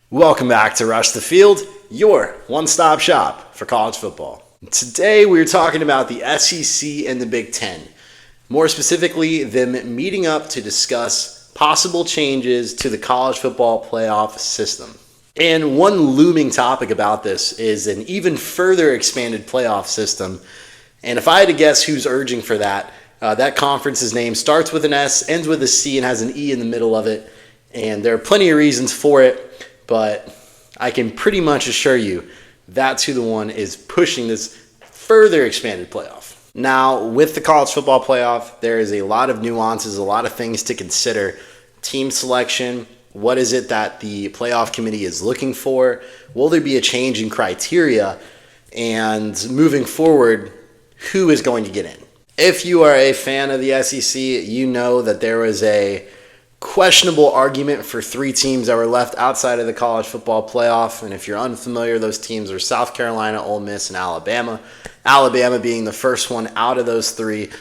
Welcome back to Rush the Field, your one-stop shop for college football. Today we're talking about the SEC and the Big 10. More specifically, them meeting up to discuss possible changes to the college football playoff system. And one looming topic about this is an even further expanded playoff system. And if I had to guess who's urging for that, that conference's name starts with an S, ends with a C, and has an E in the middle of it. And there are plenty of reasons for it. But I can pretty much assure you that's who the one is pushing this further expanded playoff. Now, with the college football playoff, there is a lot of nuances, a lot of things to consider. Team selection, what is it that the playoff committee is looking for? Will there be a change in criteria? And moving forward, who is going to get in? If you are a fan of the SEC, you know that there was a questionable argument for three teams that were left outside of the college football playoff. And if you're unfamiliar, those teams are South Carolina, Ole Miss, and Alabama. Alabama being the first one out of those three.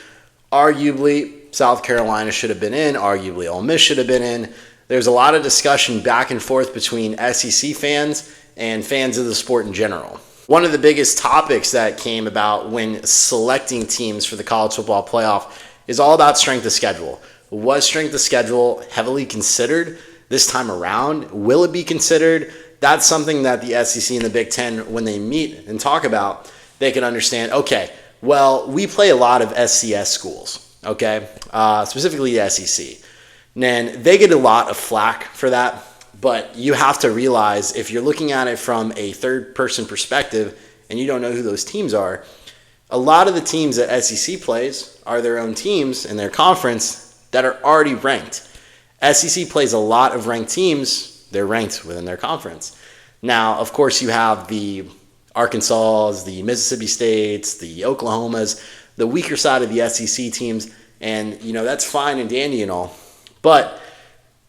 Arguably, South Carolina should have been in. Arguably, Ole Miss should have been in. There's a lot of discussion back and forth between SEC fans and fans of the sport in general. One of the biggest topics that came about when selecting teams for the college football playoff is all about strength of schedule. Was strength of schedule heavily considered this time around? Will it be considered? That's something that the SEC and the Big Ten, when they meet and talk about, they can understand, okay, well, we play a lot of SCS schools, okay, specifically the SEC. And they get a lot of flack for that, but you have to realize if you're looking at it from a third-person perspective and you don't know who those teams are, a lot of the teams that SEC plays are their own teams in their conference that are already ranked. SEC plays a lot of ranked teams. They're ranked within their conference. Now, of course, you have the Arkansas, the Mississippi States, the Oklahomas, the weaker side of the SEC teams, and that's fine and dandy and all. But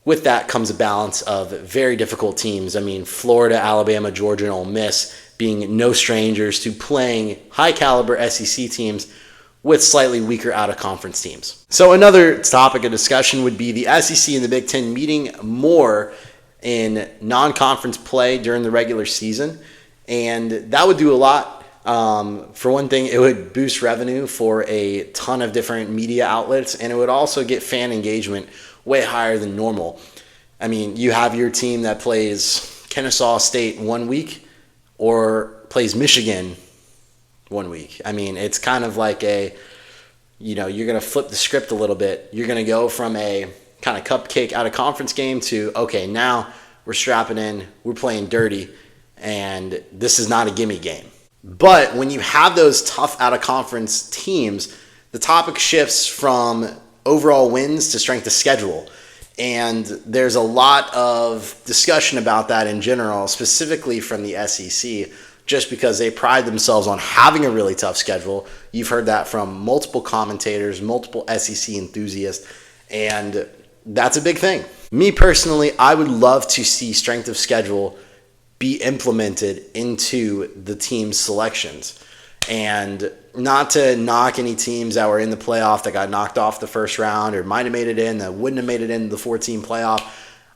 with that comes a balance of very difficult teams. I mean, Florida, Alabama, Georgia, and Ole Miss being no strangers to playing high-caliber SEC teams with slightly weaker out-of-conference teams. So another topic of discussion would be the SEC and the Big Ten meeting more in non-conference play during the regular season, and that would do a lot. For one thing, it would boost revenue for a ton of different media outlets, and it would also get fan engagement way higher than normal. I mean, you have your team that plays Kennesaw State one week or plays Michigan one week. I mean, it's kind of like you're going to flip the script a little bit. You're going to go from a kind of cupcake out of conference game to, okay, now we're strapping in, we're playing dirty, and this is not a gimme game. But when you have those tough out of conference teams, the topic shifts from overall wins to strength of schedule. And there's a lot of discussion about that in general, specifically from the SEC, just because they pride themselves on having a really tough schedule. You've heard that from multiple commentators, multiple SEC enthusiasts, and that's a big thing. Me personally, I would love to see strength of schedule be implemented into the team's selections. And not to knock any teams that were in the playoff that got knocked off the first round or might have made it in, that wouldn't have made it into the 14 playoff.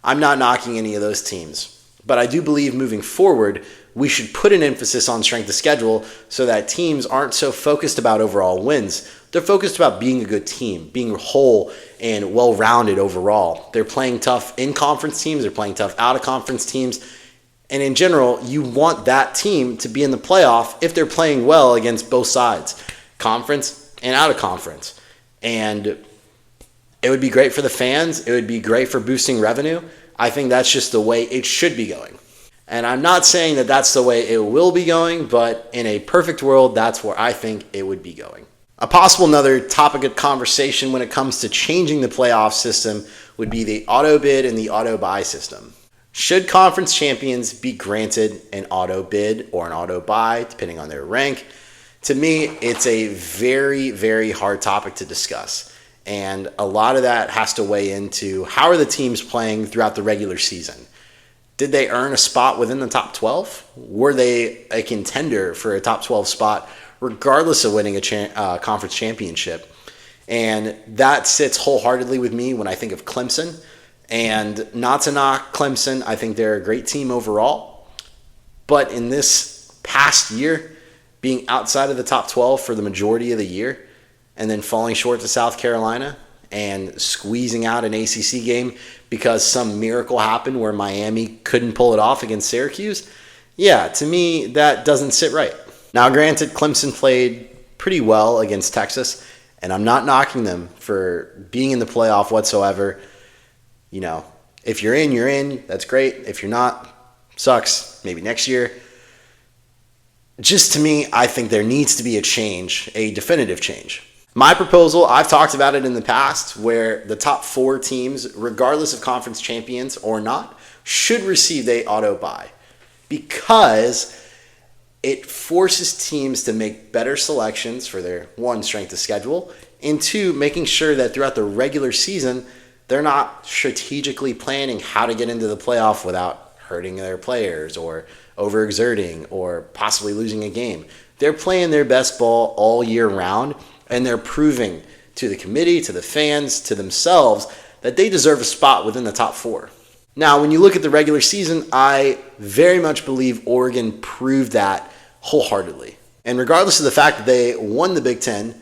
I'm not knocking any of those teams. But I do believe moving forward, we should put an emphasis on strength of schedule so that teams aren't so focused about overall wins. They're focused about being a good team, being whole and well-rounded overall. They're playing tough in-conference teams. They're playing tough out-of-conference teams. And in general, you want that team to be in the playoff if they're playing well against both sides, conference and out-of-conference. And it would be great for the fans. It would be great for boosting revenue. I think that's just the way it should be going. And I'm not saying that that's the way it will be going, but in a perfect world, that's where I think it would be going. A possible another topic of conversation when it comes to changing the playoff system would be the auto bid and the auto buy system. Should conference champions be granted an auto bid or an auto buy, depending on their rank? To me, it's a very, very hard topic to discuss. And a lot of that has to weigh into how are the teams playing throughout the regular season? Did they earn a spot within the top 12? Were they a contender for a top 12 spot regardless of winning a conference championship? And that sits wholeheartedly with me when I think of Clemson. And not to knock Clemson, I think they're a great team overall. But in this past year, being outside of the top 12 for the majority of the year, and then falling short to South Carolina and squeezing out an ACC game because some miracle happened where Miami couldn't pull it off against Syracuse, yeah, to me, that doesn't sit right. Now, granted, Clemson played pretty well against Texas, and I'm not knocking them for being in the playoff whatsoever. You know, if you're in, you're in. That's great. If you're not, sucks. Maybe next year. Just to me, I think there needs to be a change, a definitive change. My proposal, I've talked about it in the past, where the top 4 teams, regardless of conference champions or not, should receive the auto bye, because it forces teams to make better selections for their, 1, strength of schedule, and 2, making sure that throughout the regular season, they're not strategically planning how to get into the playoff without hurting their players or overexerting or possibly losing a game. They're playing their best ball all year round, and they're proving to the committee, to the fans, to themselves that they deserve a spot within the top 4. Now, when you look at the regular season, I very much believe Oregon proved that wholeheartedly. And regardless of the fact that they won the Big Ten,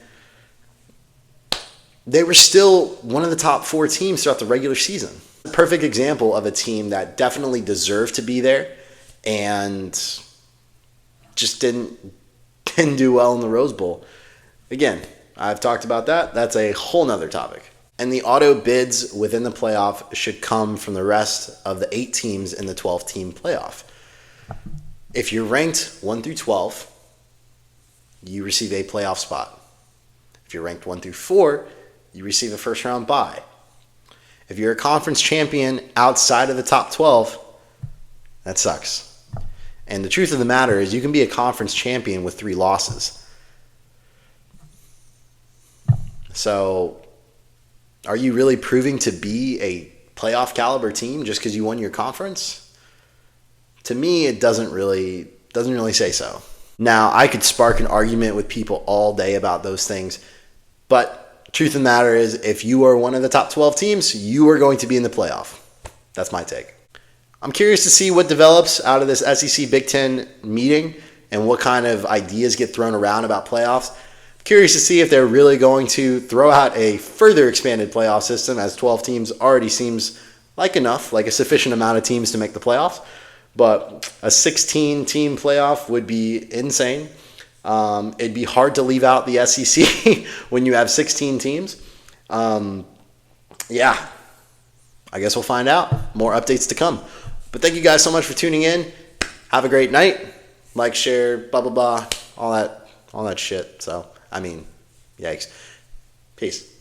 they were still one of the top 4 teams throughout the regular season. A perfect example of a team that definitely deserved to be there and just didn't do well in the Rose Bowl. Again, I've talked about that. That's a whole nother topic. And the auto bids within the playoff should come from the rest of the 8 teams in the 12-team playoff. If you're ranked 1 through 12, you receive a playoff spot. If you're ranked 1 through 4, you receive a first-round bye. If you're a conference champion outside of the top 12, that sucks. And the truth of the matter is you can be a conference champion with 3 losses. So are you really proving to be a playoff caliber team just because you won your conference? To me, it doesn't really say so. Now, I could spark an argument with people all day about those things, but truth of the matter is, if you are one of the top 12 teams, you are going to be in the playoff. That's my take. I'm curious to see what develops out of this SEC Big Ten meeting and what kind of ideas get thrown around about playoffs. Curious to see if they're really going to throw out a further expanded playoff system, as 12 teams already seems like enough, like a sufficient amount of teams to make the playoffs. But a 16-team playoff would be insane. It'd be hard to leave out the SEC when you have 16 teams. Yeah, I guess we'll find out. More updates to come. But thank you guys so much for tuning in. Have a great night. Like, share, blah, blah, blah, all that shit. So, I mean, yikes. Peace.